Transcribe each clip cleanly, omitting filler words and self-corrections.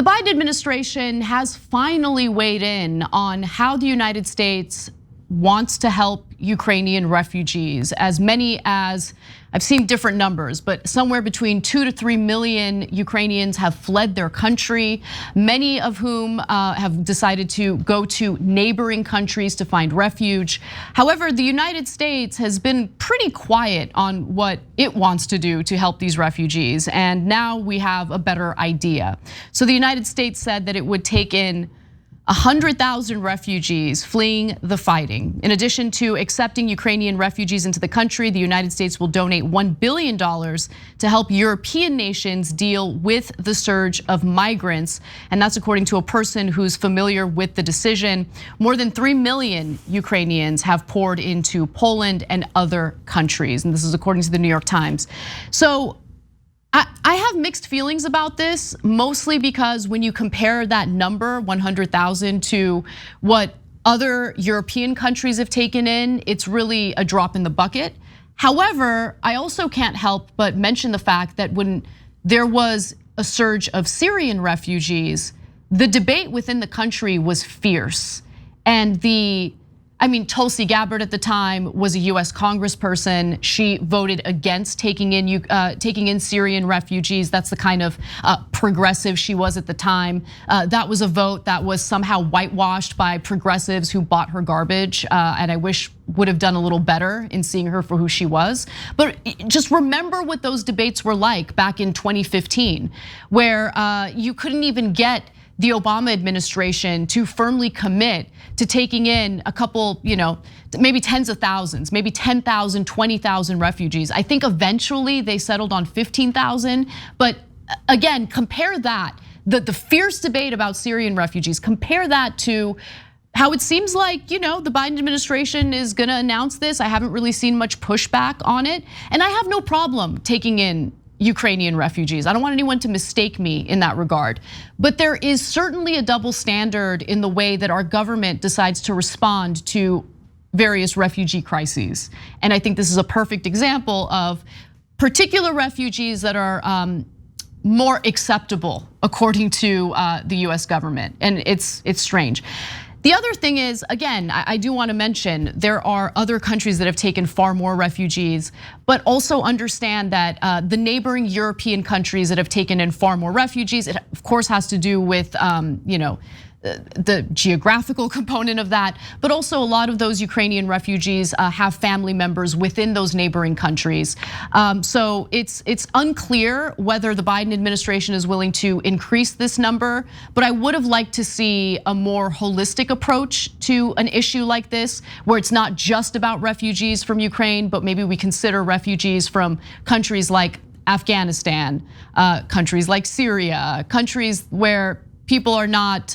The Biden administration has finally weighed in on how the United States wants to help Ukrainian refugees. As many as, I've seen different numbers, but somewhere between 2 to 3 million Ukrainians have fled their country, many of whom have decided to go to neighboring countries to find refuge. However, the United States has been pretty quiet on what it wants to do to help these refugees, and now we have a better idea. So the United States said that it would take in 100,000 refugees fleeing the fighting. In addition to accepting Ukrainian refugees into the country, the United States will donate $1 billion to help European nations deal with the surge of migrants. And that's according to a person who's familiar with the decision. More than 3 million Ukrainians have poured into Poland and other countries. And this is according to the New York Times. So I have mixed feelings about this, mostly because when you compare that number, 100,000, to what other European countries have taken in, it's really a drop in the bucket. However, I also can't help but mention the fact that when there was a surge of Syrian refugees, the debate within the country was fierce. And Tulsi Gabbard at the time was a US congressperson. She voted against taking in Syrian refugees. That's the kind of progressive she was at the time. That was a vote that was somehow whitewashed by progressives who bought her garbage, and I wish would have done a little better in seeing her for who she was. But just remember what those debates were like back in 2015, where you couldn't even get the Obama administration to firmly commit to taking in a couple, maybe tens of thousands, maybe 10,000, 20,000 refugees. I think eventually they settled on 15,000. But again, compare that, the fierce debate about Syrian refugees, compare that to how it seems like, the Biden administration is gonna announce this. I haven't really seen much pushback on it. And I have no problem taking in Ukrainian refugees. I don't want anyone to mistake me in that regard. But there is certainly a double standard in the way that our government decides to respond to various refugee crises. And I think this is a perfect example of particular refugees that are more acceptable according to the US government. And it's strange. The other thing is, again, I do want to mention there are other countries that have taken far more refugees, but also understand that the neighboring European countries that have taken in far more refugees, it of course has to do with the geographical component of that, but also a lot of those Ukrainian refugees have family members within those neighboring countries. So it's unclear whether the Biden administration is willing to increase this number, but I would have liked to see a more holistic approach to an issue like this, where it's not just about refugees from Ukraine, but maybe we consider refugees from countries like Afghanistan, countries like Syria, countries where people are not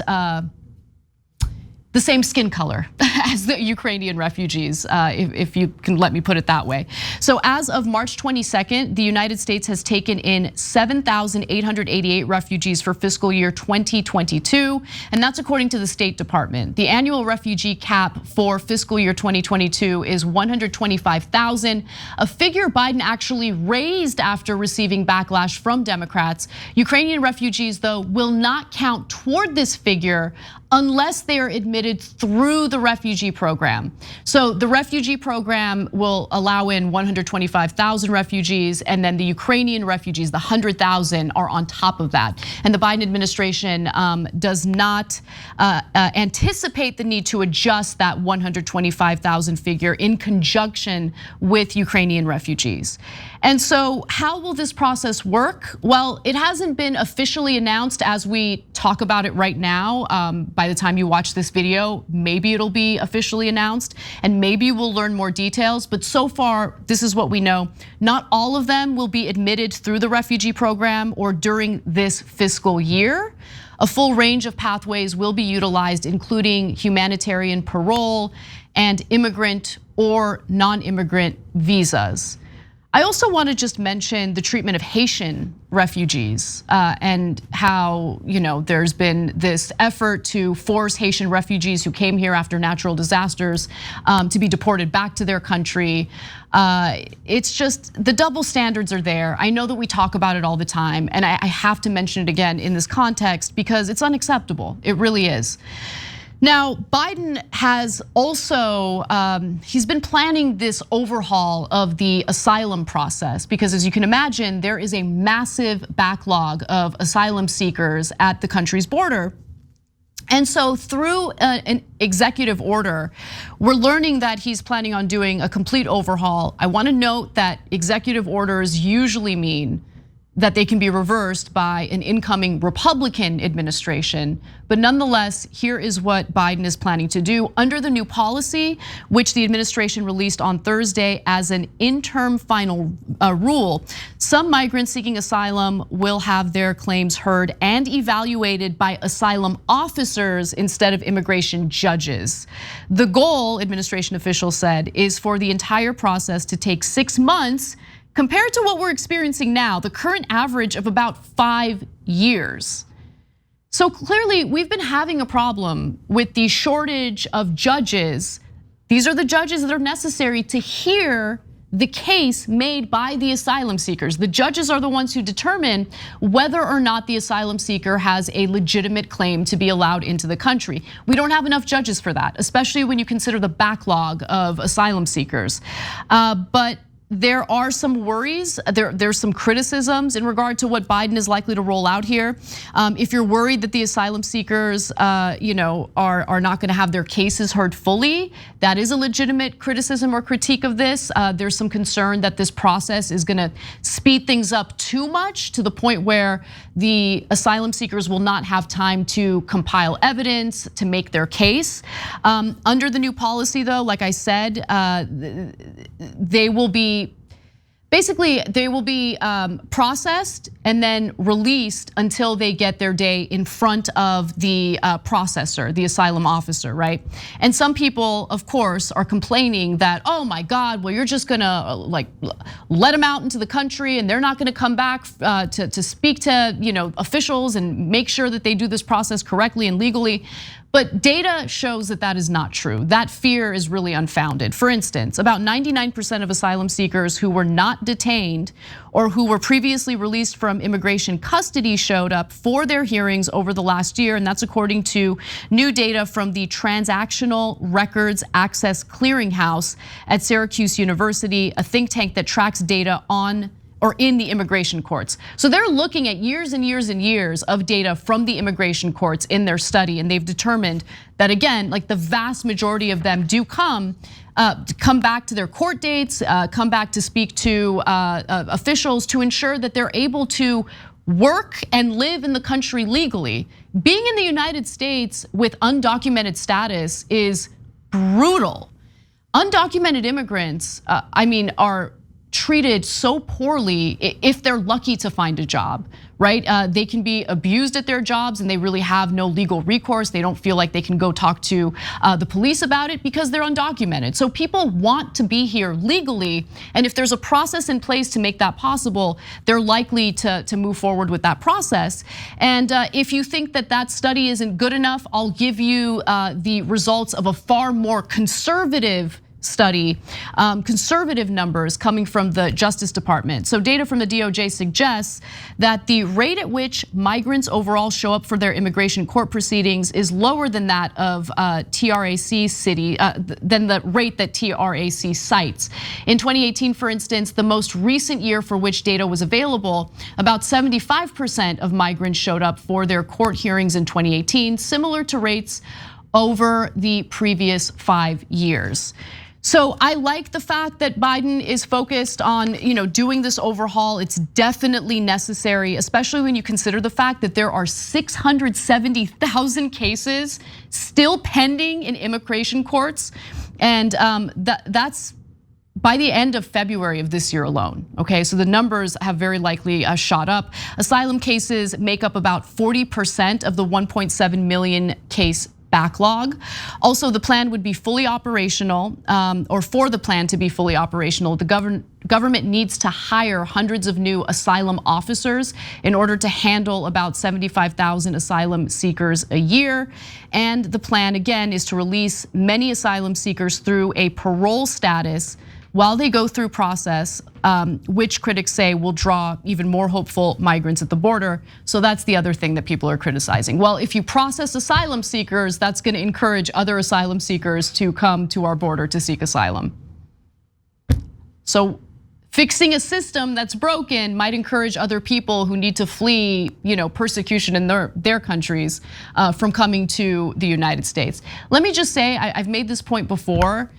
the same skin color as the Ukrainian refugees, if you can let me put it that way. So as of March 22nd, the United States has taken in 7,888 refugees for fiscal year 2022, and that's according to the State Department. The annual refugee cap for fiscal year 2022 is 125,000, a figure Biden actually raised after receiving backlash from Democrats. Ukrainian refugees, though, will not count toward this figure unless they are admitted through the refugee program. So the refugee program will allow in 125,000 refugees, and then the Ukrainian refugees, the 100,000, are on top of that. And the Biden administration does not anticipate the need to adjust that 125,000 figure in conjunction with Ukrainian refugees. And so how will this process work? Well, it hasn't been officially announced as we talk about it right now. By the time you watch this video, maybe it'll be officially announced and maybe we'll learn more details. But so far, this is what we know. Not all of them will be admitted through the refugee program or during this fiscal year. A full range of pathways will be utilized, including humanitarian parole and immigrant or non-immigrant visas. I also want to just mention the treatment of Haitian refugees and how there's been this effort to force Haitian refugees who came here after natural disasters to be deported back to their country. It's just the double standards are there. I know that we talk about it all the time, and I have to mention it again in this context because it's unacceptable. It really is. Now, Biden has also, he's been planning this overhaul of the asylum process because as you can imagine, there is a massive backlog of asylum seekers at the country's border. And so through an executive order, we're learning that he's planning on doing a complete overhaul. I wanna note that executive orders usually mean that they can be reversed by an incoming Republican administration. But nonetheless, here is what Biden is planning to do under the new policy, which the administration released on Thursday as an interim final rule. Some migrants seeking asylum will have their claims heard and evaluated by asylum officers instead of immigration judges. The goal, administration officials said, is for the entire process to take 6 months compared to what we're experiencing now, the current average of about 5 years. So clearly we've been having a problem with the shortage of judges. These are the judges that are necessary to hear the case made by the asylum seekers. The judges are the ones who determine whether or not the asylum seeker has a legitimate claim to be allowed into the country. We don't have enough judges for that, especially when you consider the backlog of asylum seekers. But there are some worries, there's some criticisms in regard to what Biden is likely to roll out here. If you're worried that the asylum seekers are not gonna have their cases heard fully, that is a legitimate criticism or critique of this. There's some concern that this process is gonna speed things up too much to the point where the asylum seekers will not have time to compile evidence to make their case. Under the new policy though, like I said, they will be processed and then released until they get their day in front of the processor, the asylum officer, right? And some people, of course, are complaining that, oh my God, well, you're just gonna let them out into the country and they're not gonna come back to speak to officials and make sure that they do this process correctly and legally. But data shows that that is not true. That fear is really unfounded. For instance, about 99% of asylum seekers who were not detained or who were previously released from immigration custody showed up for their hearings over the last year, and that's according to new data from the Transactional Records Access Clearinghouse at Syracuse University, a think tank that tracks data on or in the immigration courts. So they're looking at years and years and years of data from the immigration courts in their study, and they've determined that again, like the vast majority of them do come back to their court dates, come back to speak to officials to ensure that they're able to work and live in the country legally. Being in the United States with undocumented status is brutal. Undocumented immigrants, are treated so poorly if they're lucky to find a job, right? They can be abused at their jobs and they really have no legal recourse. They don't feel like they can go talk to the police about it because they're undocumented. So people want to be here legally, and if there's a process in place to make that possible, they're likely to move forward with that process. And if you think that that study isn't good enough, I'll give you the results of a far more conservative study, conservative numbers coming from the Justice Department. So data from the DOJ suggests that the rate at which migrants overall show up for their immigration court proceedings is lower than that of TRAC city, than the rate that TRAC cites. In 2018, for instance, the most recent year for which data was available, about 75% of migrants showed up for their court hearings in 2018, similar to rates over the previous 5 years. So I like the fact that Biden is focused on doing this overhaul. It's definitely necessary, especially when you consider the fact that there are 670,000 cases still pending in immigration courts, and that's by the end of February of this year alone, okay? So the numbers have very likely shot up. Asylum cases make up about 40% of the 1.7 million case backlog. Also, the plan would be fully operational, or for the plan to be fully operational, the government needs to hire hundreds of new asylum officers in order to handle about 75,000 asylum seekers a year. And the plan, again, is to release many asylum seekers through a parole status while they go through process, which critics say will draw even more hopeful migrants at the border. So that's the other thing that people are criticizing. Well, if you process asylum seekers, that's gonna encourage other asylum seekers to come to our border to seek asylum. So fixing a system that's broken might encourage other people who need to flee, persecution in their countries from coming to the United States. Let me just say, I've made this point before.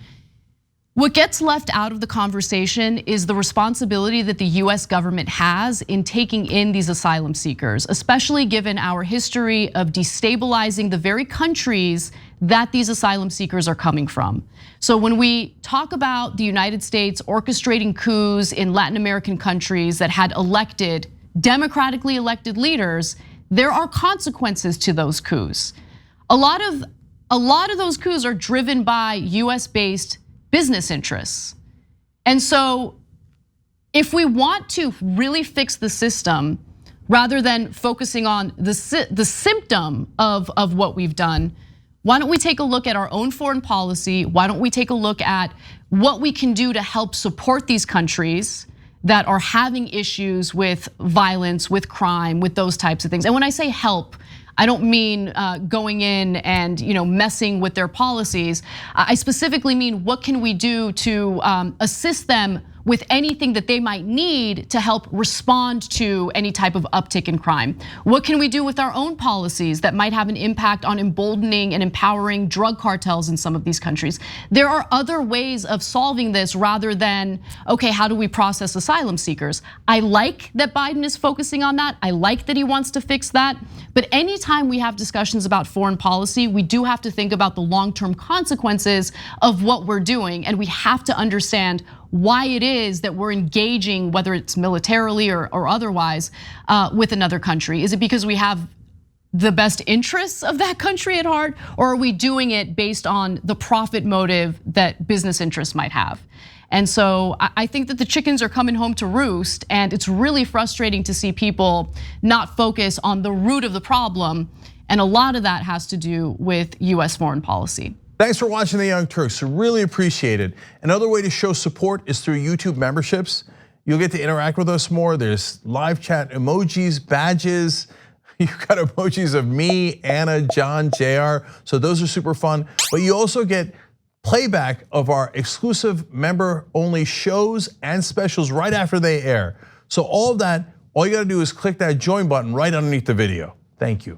What gets left out of the conversation is the responsibility that the US government has in taking in these asylum seekers, especially given our history of destabilizing the very countries that these asylum seekers are coming from. So when we talk about the United States orchestrating coups in Latin American countries that had democratically elected leaders, there are consequences to those coups. A lot of those coups are driven by US-based business interests. And so if we want to really fix the system, rather than focusing on the symptom of what we've done, why don't we take a look at our own foreign policy? Why don't we take a look at what we can do to help support these countries that are having issues with violence, with crime, with those types of things? And when I say help, I don't mean going in and messing with their policies. I specifically mean, what can we do to assist them with anything that they might need to help respond to any type of uptick in crime? What can we do with our own policies that might have an impact on emboldening and empowering drug cartels in some of these countries? There are other ways of solving this rather than, okay, how do we process asylum seekers? I like that Biden is focusing on that. I like that he wants to fix that. But anytime we have discussions about foreign policy, we do have to think about the long-term consequences of what we're doing. And we have to understand why it is that we're engaging, whether it's militarily or otherwise, with another country. Is it because we have the best interests of that country at heart, or are we doing it based on the profit motive that business interests might have? And so I think that the chickens are coming home to roost, and it's really frustrating to see people not focus on the root of the problem. And a lot of that has to do with US foreign policy. Thanks for watching The Young Turks, really appreciate it. Another way to show support is through YouTube memberships. You'll get to interact with us more. There's live chat emojis, badges. You've got emojis of me, Anna, John, JR. So those are super fun. But you also get playback of our exclusive member-only shows and specials right after they air. So all of that, all you gotta do is click that join button right underneath the video. Thank you.